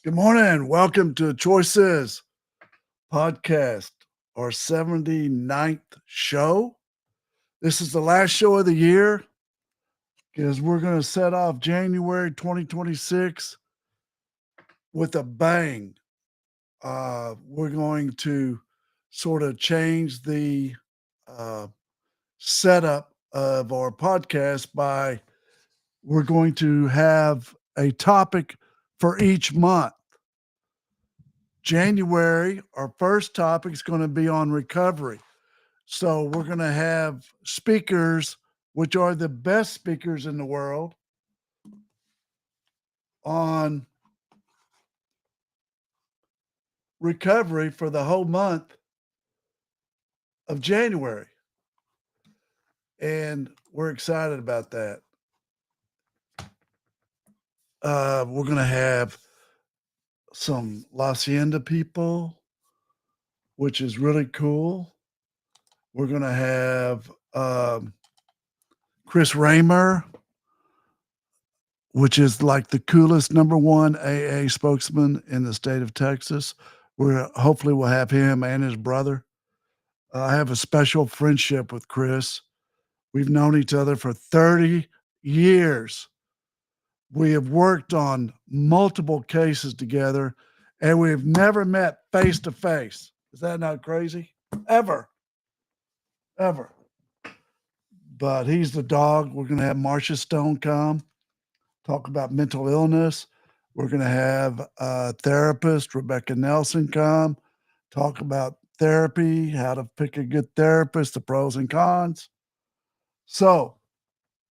Good morning. Welcome to Choices Podcast, our 79th show. This is the last show of the year because we're going to set off January 2026 with a bang. We're going to sort of change the uh, setup of our podcast by we're going to have a topic for each month. January, our first topic is going to be on recovery. So we're going to have speakers, which are the best speakers in the world, on recovery for the whole month of January. And we're excited about that. We're going to have some La Hacienda people, which is really cool. We're going to have Chris Raymer, which is like the coolest #1 AA spokesman in the state of Texas. Hopefully we'll have him and his brother. I have a special friendship with Chris. We've known each other for 30 years. We have worked on multiple cases together, and we've never met face to face. Is that not crazy? Ever. But he's the dog. We're going to have Marcia Stone come talk about mental illness. We're going to have a therapist, Rebecca Nelson, come talk about therapy, how to pick a good therapist, the pros and cons. So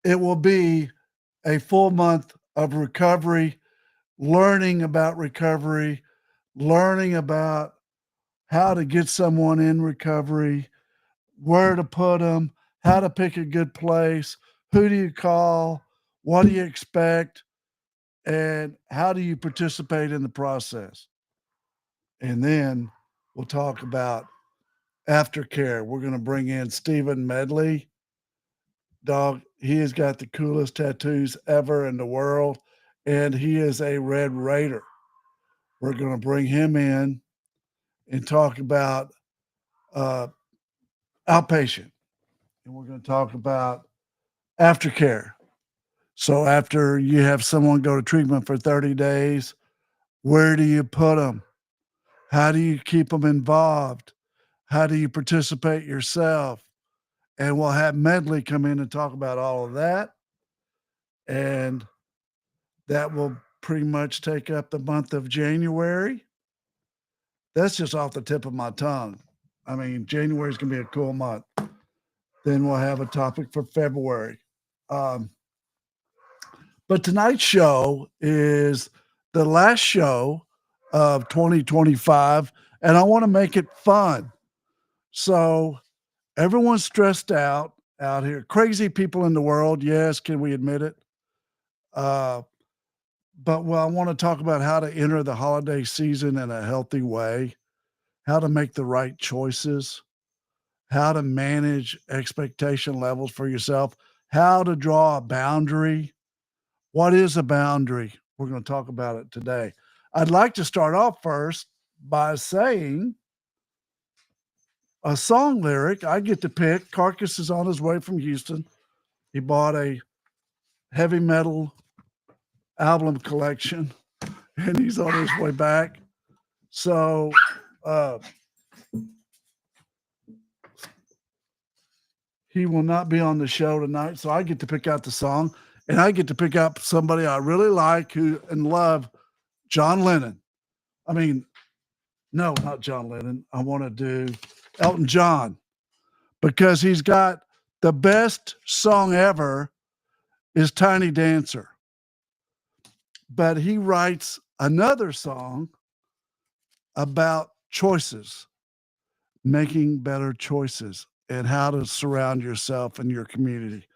it will be a full month of recovery, learning about recovery, learning about how to get someone in recovery, where to put them, how to pick a good place, who do you call, what do you expect, and how do you participate in the process? And then we'll talk about aftercare. We're going to bring in Stephen Medley. Dog, he has got the coolest tattoos ever in the world, and he is a Red Raider. We're going to bring him in and talk about outpatient. And we're going to talk about aftercare. So after you have someone go to treatment for 30 days, where do you put them? How do you keep them involved? How do you participate yourself? And we'll have Medley come in and talk about all of that. And that will pretty much take up the month of January. That's just off the tip of my tongue. I mean, January is going to be a cool month. Then we'll have a topic for February. But tonight's show is the last show of 2025, and I want to make it fun. So everyone's stressed out here. Crazy people in the world, yes, can we admit it? But I want to talk about how to enter the holiday season in a healthy way, how to make the right choices, how to manage expectation levels for yourself, how to draw a boundary. What is a boundary? We're going to talk about it today. I'd like to start off first by saying a song lyric I get to pick. Carcass is on his way from Houston. He bought a heavy metal album collection, and he's on his way back. So he will not be on the show tonight. So I get to pick out the song, and I get to pick out somebody I really like and love, John Lennon. I mean, no, not John Lennon. I want to do Elton John because he's got the best song ever is Tiny Dancer. But he writes another song about choices, making better choices, and how to surround yourself and your community.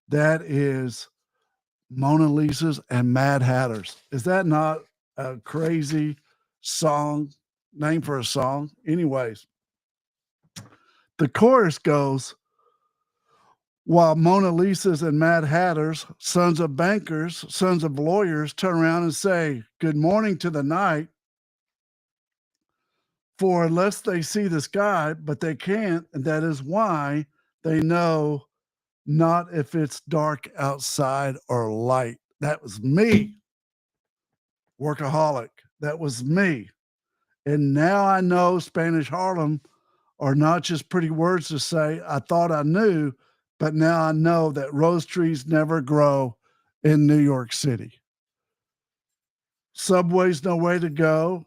That is Mona Lisa's and Mad Hatters. Is that not a crazy song, name for a song? Anyways, the chorus goes, while Mona Lisa's and Mad Hatters, sons of bankers, sons of lawyers, turn around and say, good morning to the night, for unless they see the sky, but they can't, and that is why they know not if it's dark outside or light. That was me, workaholic. That was me. And now I know Spanish Harlem are not just pretty words to say. I thought I knew, but now I know that rose trees never grow in New York City. Subway's no way to go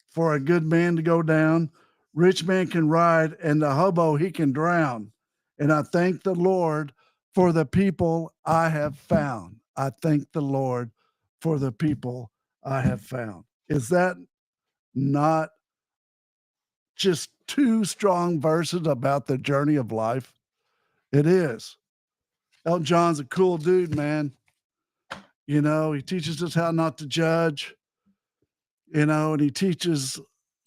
for a good man to go down. Rich man can ride, and the hobo he can drown. And I thank the Lord for the people I have found. I thank the Lord for the people I have found. Is that not just two strong verses about the journey of life? It is. Elton John's a cool dude, man. You know, he teaches us how not to judge, you know, and he teaches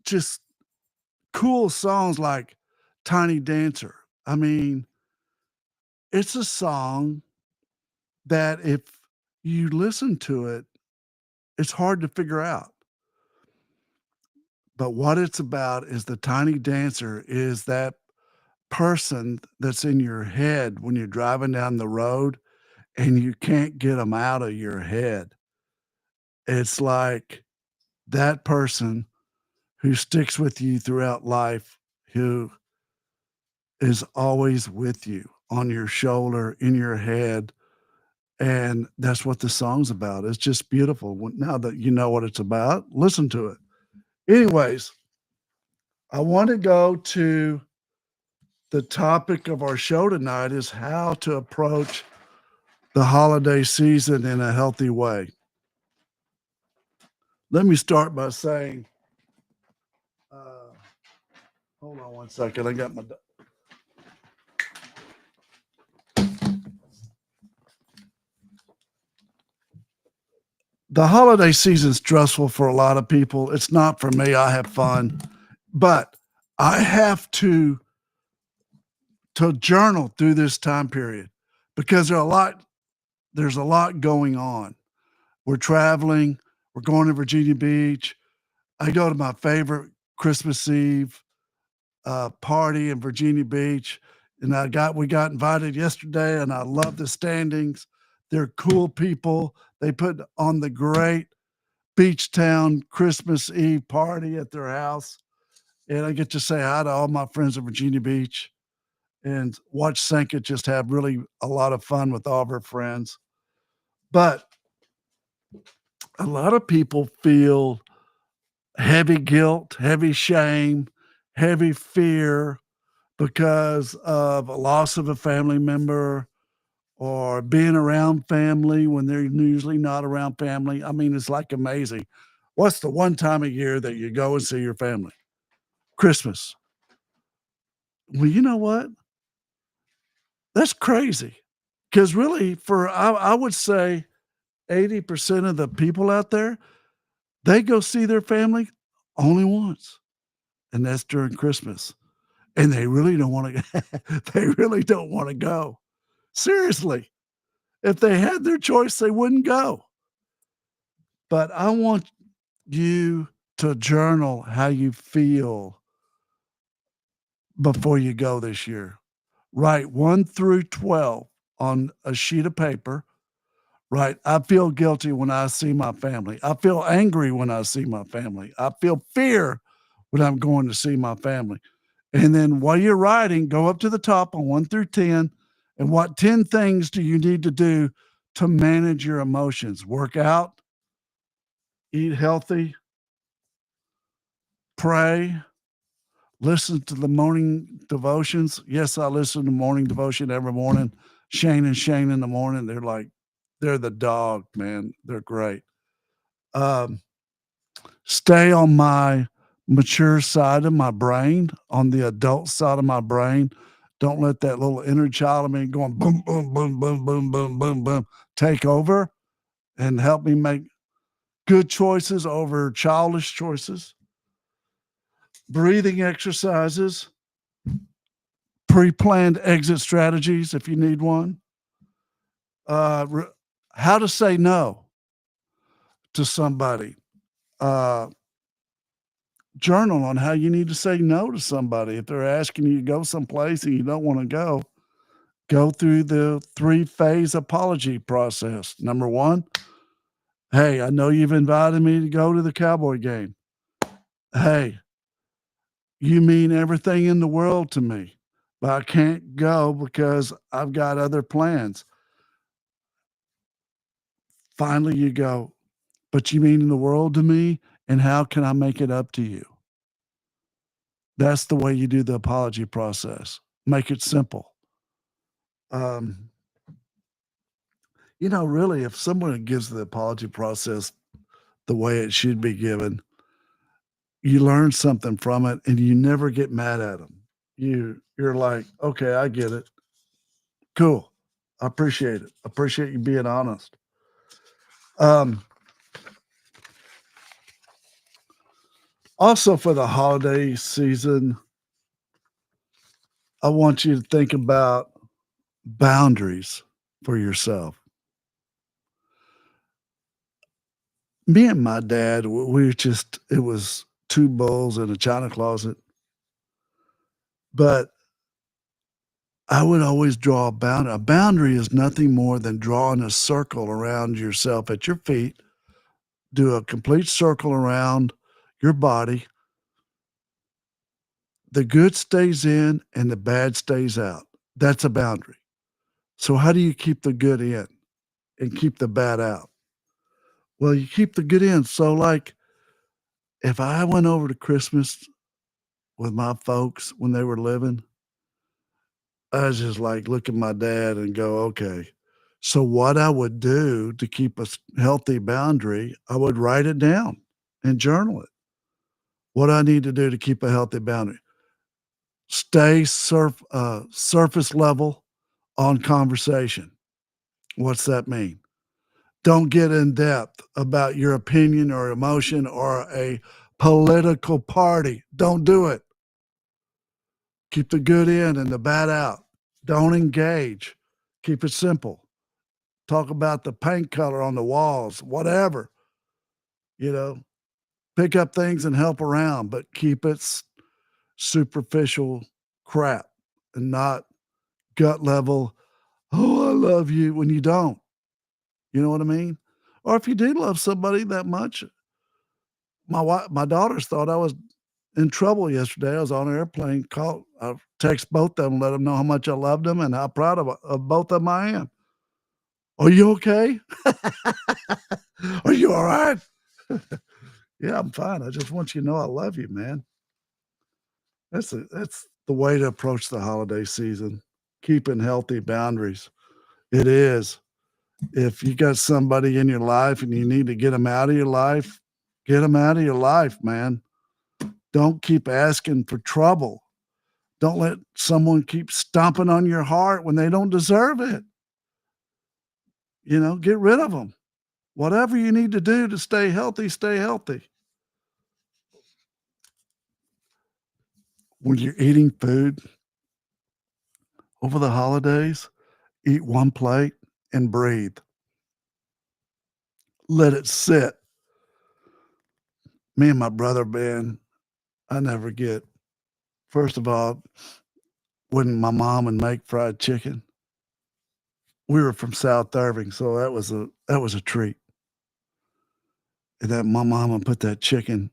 just cool songs like Tiny Dancer. I mean, it's a song that if you listen to it, it's hard to figure out. But what it's about is the tiny dancer is that person that's in your head when you're driving down the road and you can't get them out of your head. It's like that person who sticks with you throughout life, who is always with you on your shoulder, in your head. And that's what the song's about. It's just beautiful. Now that you know what it's about, listen to it. Anyways, I want to go to the topic of our show tonight is how to approach the holiday season in a healthy way. Let me start by saying, uh, hold on one second. I got my. The holiday season's stressful for a lot of people. It's not for me. I have fun, but I have to journal through this time period because there's a lot going on. We're traveling, we're going to Virginia Beach. I go to my favorite Christmas Eve party in Virginia Beach, and we got invited yesterday, and I love the standings. They're cool people. They put on the great beach town Christmas Eve party at their house, and I get to say hi to all my friends at Virginia Beach and watch Sanka just have really a lot of fun with all of her friends. But a lot of people feel heavy guilt, heavy shame, heavy fear because of a loss of a family member or being around family when they're usually not around family. I mean, it's like amazing. What's the one time a year that you go and see your family? Christmas. Well, you know what? That's crazy. Because really, I would say 80% of the people out there, they go see their family only once, and that's during Christmas. And they really don't want to they really don't want to go. Seriously. If they had their choice, they wouldn't go. But I want you to journal how you feel before you go this year. Write 1 through 12 on a sheet of paper. Right. I feel guilty when I see my family. I feel angry when I see my family. I feel fear when I'm going to see my family. And then while you're writing, go up to the top on 1 through 10. And what 10 things do you need to do to manage your emotions? Work out, eat healthy, pray, listen to the morning devotions. Yes, I listen to morning devotion every morning. Shane and Shane in the morning. They're the dog, man. They're great. Um, Stay on my mature side of my brain, on the adult side of my brain. Don't let that little inner child of me going boom, boom, boom, boom, boom, boom, boom, boom take over and help me make good choices over childish choices. Breathing exercises, pre-planned exit strategies if you need one. How to say no to somebody. Uh, Journal on how you need to say no to somebody. If they're asking you to go someplace and you don't want to go through the three-phase apology process. Number one, hey, I know you've invited me to go to the Cowboy game. Hey, you mean everything in the world to me, but I can't go because I've got other plans. Finally, you go, but you mean the world to me, and how can I make it up to you? That's the way you do the apology process. Make it simple. Um, really, if someone gives the apology process the way it should be given, you learn something from it and you never get mad at them. You're like, okay, I get it. Cool. I appreciate it. Appreciate you being honest. Um, Also for the holiday season, I want you to think about boundaries for yourself. Me and my dad, we were just, it was two bulls in a china closet, but I would always draw a boundary. A boundary is nothing more than drawing a circle around yourself at your feet, do a complete circle around your body. The good stays in and the bad stays out. That's a boundary. So how do you keep the good in and keep the bad out? Well, you keep the good in. So like if I went over to Christmas with my folks when they were living, I was just like, look at my dad and go, okay. So what I would do to keep a healthy boundary, I would write it down and journal it. What I need to do to keep a healthy boundary. Stay surface level on conversation. What's that mean? Don't get in depth about your opinion or emotion or a political party. Don't do it. Keep the good in and the bad out. Don't engage. Keep it simple. Talk about the paint color on the walls, whatever, you know, pick up things and help around, but keep it superficial crap and not gut level. Oh, I love you when you don't. You know what I mean? Or if you do love somebody that much, my daughters thought I was in trouble yesterday. I was on an airplane, called, I text both of them, let them know how much I loved them and how proud of both of them I am. Are you okay? Are you all right? Yeah, I'm fine. I just want you to know I love you, man. That's the way to approach the holiday season. Keeping healthy boundaries. It is. If you got somebody in your life and you need to get them out of your life, get them out of your life, man. Don't keep asking for trouble. Don't let someone keep stomping on your heart when they don't deserve it. Get rid of them. Whatever you need to do to stay healthy, stay healthy. When you're eating food over the holidays, eat one plate and breathe. Let it sit. Me and my brother, man, I never get. First of all, when my mom would make fried chicken, we were from South Irving, so that was a treat. And that my mama put that chicken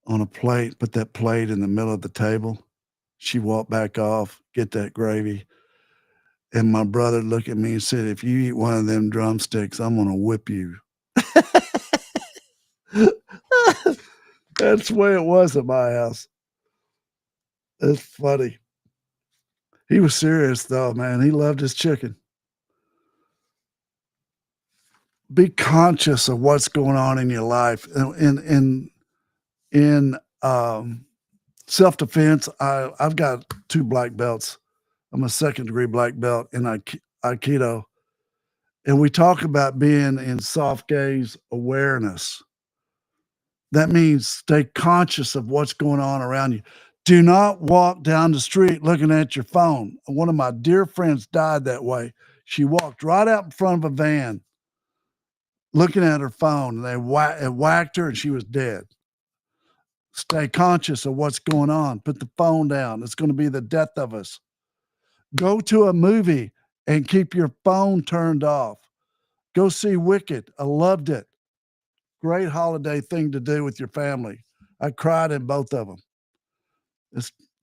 on a plate, put that plate in the middle of the table. She walked back off, get that gravy. And my brother looked at me and said, if you eat one of them drumsticks, I'm gonna whip you. That's the way it was at my house. It's funny. He was serious though, man. He loved his chicken. Be conscious of what's going on in your life. In self defense, I've got 2 black belts. I'm a second degree black belt in Aikido, and we talk about being in soft gaze awareness. That means stay conscious of what's going on around you. Do not walk down the street looking at your phone. One of my dear friends died that way. She walked right out in front of a van looking at her phone, and it whacked her, and she was dead. Stay conscious of what's going on. Put the phone down. It's going to be the death of us. Go to a movie and keep your phone turned off. Go see Wicked. I loved it. Great holiday thing to do with your family. I cried in both of them.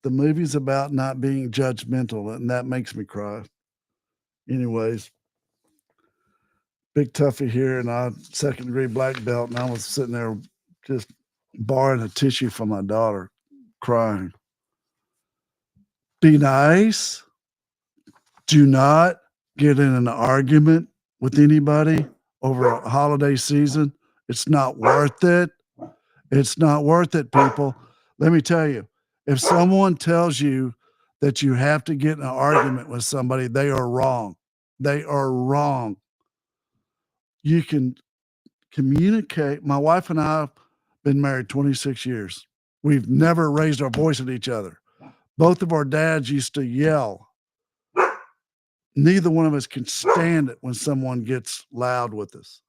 The movie's about not being judgmental, and that makes me cry. Anyways, Big Tuffy here, and I second degree black belt, and I was sitting there just borrowing a tissue from my daughter, crying. Be nice. Do not get in an argument with anybody over a holiday season. It's not worth it. It's not worth it, people. Let me tell you, if someone tells you that you have to get in an argument with somebody, they are wrong. They are wrong. You can communicate. My wife and I have been married 26 years. We've never raised our voice at each other. Both of our dads used to yell. Neither one of us can stand it when someone gets loud with us.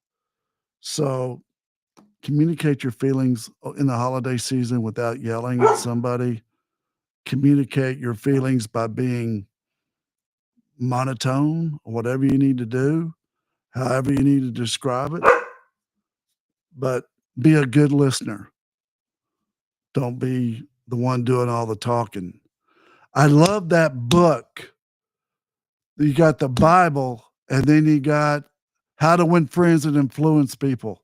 So communicate your feelings in the holiday season without yelling at somebody. Communicate your feelings by being monotone or whatever you need to do, however you need to describe it. But be a good listener. Don't be the one doing all the talking. I love that book. You got the Bible, and then you got How to Win Friends and Influence People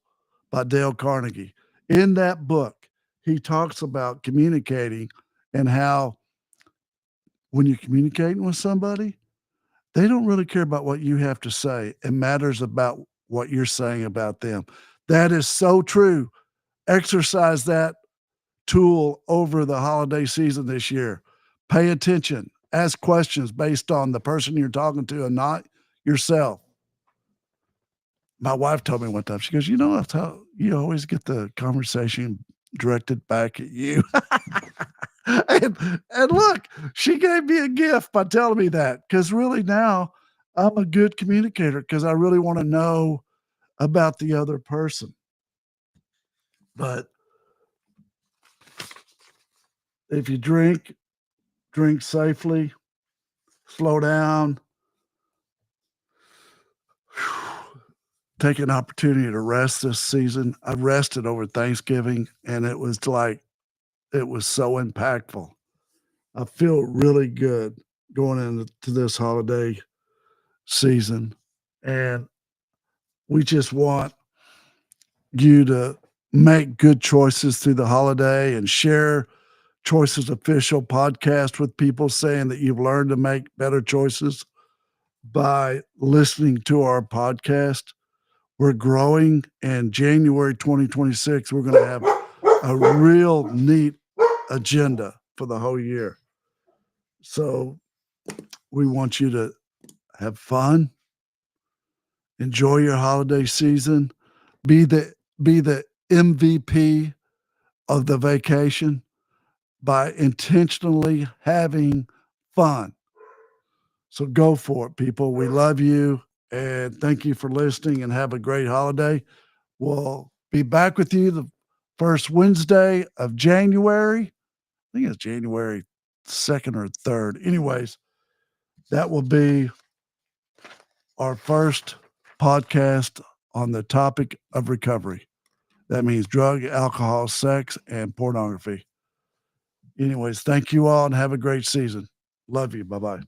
by Dale Carnegie. In that book, he talks about communicating and how when you're communicating with somebody, they don't really care about what you have to say. It matters about what you're saying about them. That is so true. Exercise that tool over the holiday season this year. Pay attention. Ask questions based on the person you're talking to and not yourself. My wife told me one time, she goes, that's how you always get the conversation directed back at you. and look, she gave me a gift by telling me that, because really now I'm a good communicator because I really want to know about the other person. But if you drink safely, slow down, take an opportunity to rest this season. I rested over Thanksgiving, and it was so impactful. I feel really good going into this holiday season, and we just want you to make good choices through the holiday and share Choices Official podcast with people, saying that you've learned to make better choices by listening to our podcast. We're growing, and January 2026, we're going to have a real neat agenda for the whole year. So we want you to have fun, enjoy your holiday season, be the MVP of the vacation by intentionally having fun. So go for it, people. We love you, and thank you for listening, and have a great holiday. We'll be back with you the first Wednesday of January. I think it's January 2nd or 3rd. Anyways, that will be our first podcast on the topic of recovery. That means drug, alcohol, sex, and pornography. Anyways, thank you all, and have a great season. Love you. Bye-bye.